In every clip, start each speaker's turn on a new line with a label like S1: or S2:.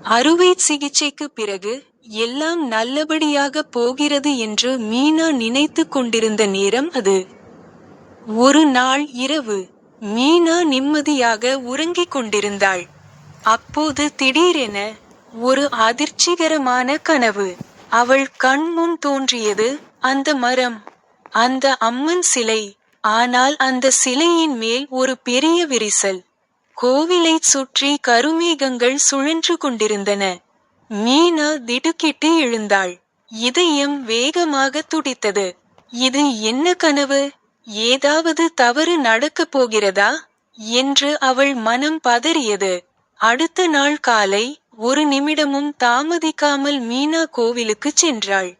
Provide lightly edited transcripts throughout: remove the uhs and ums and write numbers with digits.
S1: அறுவை சிகிச்சைக்கு பிறகு எல்லாம் நல்லபடியாக போகிறது என்று மீனா நினைத்து கொண்டிருந்த நேரம் அது. ஒரு நாள் இரவு மீனா நிம்மதியாக உறங்கிக் கொண்டிருந்தாள். அப்போது திடீரென ஒரு அதிர்ச்சிகரமான கனவு அவள் கண் முன் தோன்றியது. அந்த மரம், அந்த அம்மன் சிலை. ஆனால் அந்த சிலையின் மேல் ஒரு பெரிய விரிசல். கோவிலைச் சுற்றி கருமேகங்கள் சுழன்று கொண்டிருந்தன. மீனா திடுக்கிட்டு எழுந்தாள். இதயம் வேகமாக துடித்தது. இது என்ன கனவு? ஏதாவது தவறு நடக்கப் போகிறதா என்று அவள் மனம் பதறியது. அடுத்த நாள் காலை, ஒரு நிமிடமும் தாமதிக்காமல் மீனா கோவிலுக்குச் சென்றாள்.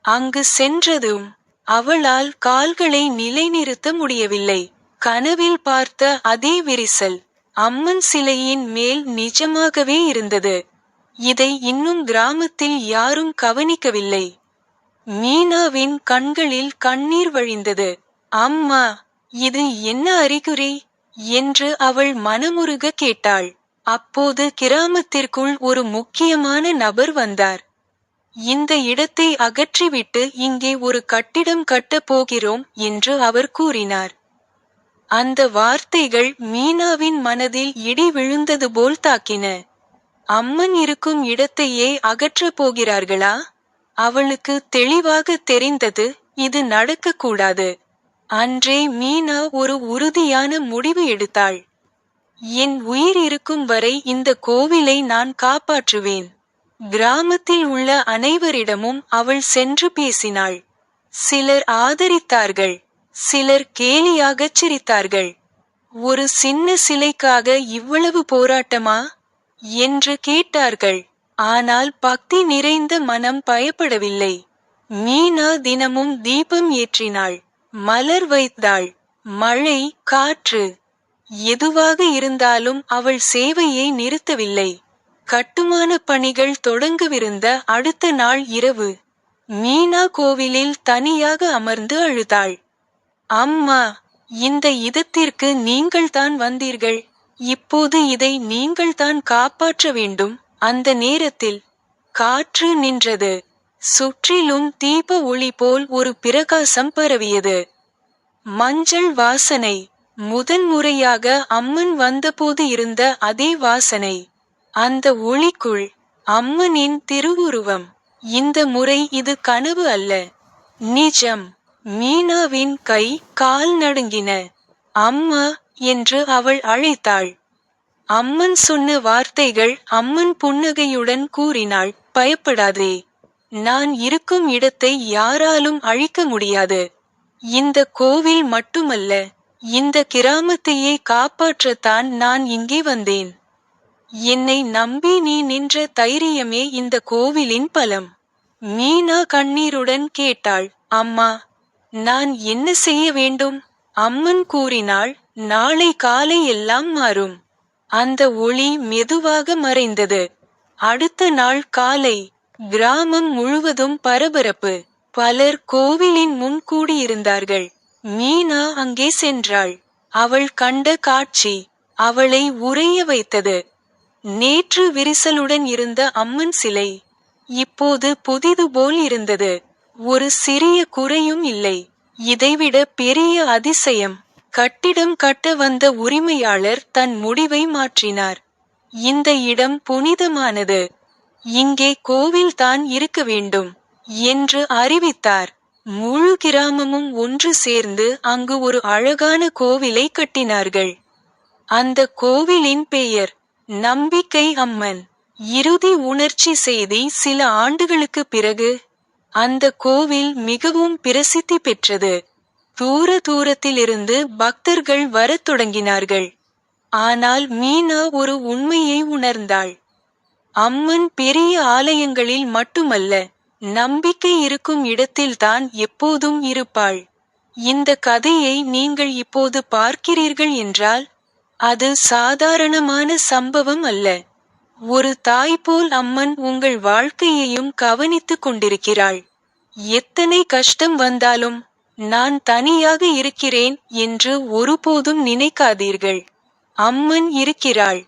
S1: அங்கு சென்றதும் அவளால் கால்களை நிலைநிறுத்த முடியவில்லை. கனவில் பார்த்த அதே விரிசல் அம்மன் சிலையின் மேல் நிஜமாகவே இருந்தது. இதை இன்னும் கிராமத்தில் யாரும் கவனிக்கவில்லை. மீனாவின் கண்களில் கண்ணீர் வழிந்தது. அம்மா, இது என்ன அறிகுறி என்று அவள் மனமுருக கேட்டாள். அப்போது கிராமத்திற்குள் ஒரு முக்கியமான நபர் வந்தார். இந்த இடத்தை அகற்றிவிட்டு இங்கே ஒரு கட்டிடம் கட்டப் போகிறோம் என்று அவர் கூறினார். அந்த வார்த்தைகள் மீனாவின் மனதில் இடி விழுந்தது போல் தாக்கின. அம்மன் இருக்கும் இடத்தையே அகற்றப் போகிறார்களா? அவளுக்கு தெளிவாக தெரிந்தது, இது நடக்கக்கூடாது. அன்றே மீனா ஒரு உறுதியான முடிவு எடுத்தாள். என் உயிர் இருக்கும் வரை இந்த கோவிலை நான் காப்பாற்றுவேன். கிராமத்தில் உள்ள அனைவரிடமும் அவள் சென்று பேசினாள். சிலர் ஆதரித்தார்கள், சிலர் கேலியாகச் சிரித்தார்கள். ஒரு சின்ன சிலைக்காக இவ்வளவு போராட்டமா என்று கேட்டார்கள். ஆனால் பக்தி நிறைந்த மனம் பயப்படவில்லை. மீனா தினமும் தீபம் ஏற்றினாள், மலர் வைத்தாள். மழை, காற்று, எதுவாக இருந்தாலும் அவள் சேவையை நிறுத்தவில்லை. கட்டுமான பணிகள் தொடங்கவிருந்த அடுத்த நாள் இரவு மீனா கோவிலில் தனியாக அமர்ந்து அழுதாள். அம்மா, இந்த இடத்திற்கு நீங்கள்தான் வந்தீர்கள். இப்போது இதை நீங்கள்தான் காப்பாற்ற வேண்டும். அந்த நேரத்தில் காற்று நின்றது. சுற்றிலும் தீப ஒளி போல் ஒரு பிரகாசம் பரவியது. மஞ்சள் வாசனை, முதன்முறையாக அம்மன் வந்தபோது இருந்த அதே வாசனை. அந்த ஒளிக்குள் அம்மனின் திருவுருவம். இந்த முறை இது கனவு அல்ல, நிஜம். மீனாவின் கை, கால் நடுங்கின. அம்மா என்று அவள் அழைத்தாள். அம்மன் சொன்ன வார்த்தைகள். அம்மன் புன்னகையுடன் கூறினாள், பயப்படாதே. நான் இருக்கும் இடத்தை யாராலும் அழிக்க முடியாது. இந்த கோவில் மட்டுமல்ல, இந்த கிராமத்தையே காப்பாற்றத்தான் நான் இங்கே வந்தேன். என்னை நம்பி நீ நின்ற தைரியமே இந்த கோவிலின் பலம். மீனா கண்ணீருடன் கேட்டாள், அம்மா, நான் என்ன செய்ய வேண்டும்? அம்மன் கூறினாள், நாளை காலை எல்லாம் மாறும். அந்த ஒளி மெதுவாக மறைந்தது. அடுத்த நாள் காலை கிராமம் முழுவதும் பரபரப்பு. பலர் கோவிலின் முன் கூடியிருந்தார்கள். மீனா அங்கே சென்றாள். அவள் கண்ட காட்சி அவளை உறைய வைத்தது. நேற்று விரிசலுடன் இருந்த அம்மன் சிலை இப்போது புதிது போல் இருந்தது. ஒரு சிறிய குறையும் இல்லை. இதைவிட பெரிய அதிசயம், கட்டிடம் கட்ட வந்த உரிமையாளர் தன் முடிவை மாற்றினார். இந்த இடம் புனிதமானது, இங்கே கோவில் தான் இருக்க வேண்டும் என்று அறிவித்தார். முழு கிராமமும் ஒன்று சேர்ந்து அங்கு ஒரு அழகான கோவிலை கட்டினார்கள். அந்த கோவிலின் பெயர் நம்பிக்கை அம்மன். இறுதி உணர்ச்சி செய்தி. சில ஆண்டுகளுக்கு பிறகு அந்த கோவில் மிகவும் பிரசித்தி பெற்றது. தூர தூரத்திலிருந்து பக்தர்கள் வரத் தொடங்கினார்கள். ஆனால் மீனா ஒரு உண்மையை உணர்ந்தாள். அம்மன் பெரிய ஆலயங்களில் மட்டுமல்ல, நம்பிக்கை இருக்கும் இடத்தில்தான் எப்போதும் இருப்பாள். இந்த கதையை நீங்கள் இப்போது பார்க்கிறீர்கள் என்றால் அது சாதாரணமான சம்பவம் அல்ல. ஒரு தாய் போல் அம்மன் உங்கள் வாழ்க்கையையும் கவனித்துக் கொண்டிருக்கிறாள். எத்தனை கஷ்டம் வந்தாலும் நான் தனியாக இருக்கிறேன் என்று ஒருபோதும் நினைக்காதீர்கள். அம்மன் இருக்கிறாள்.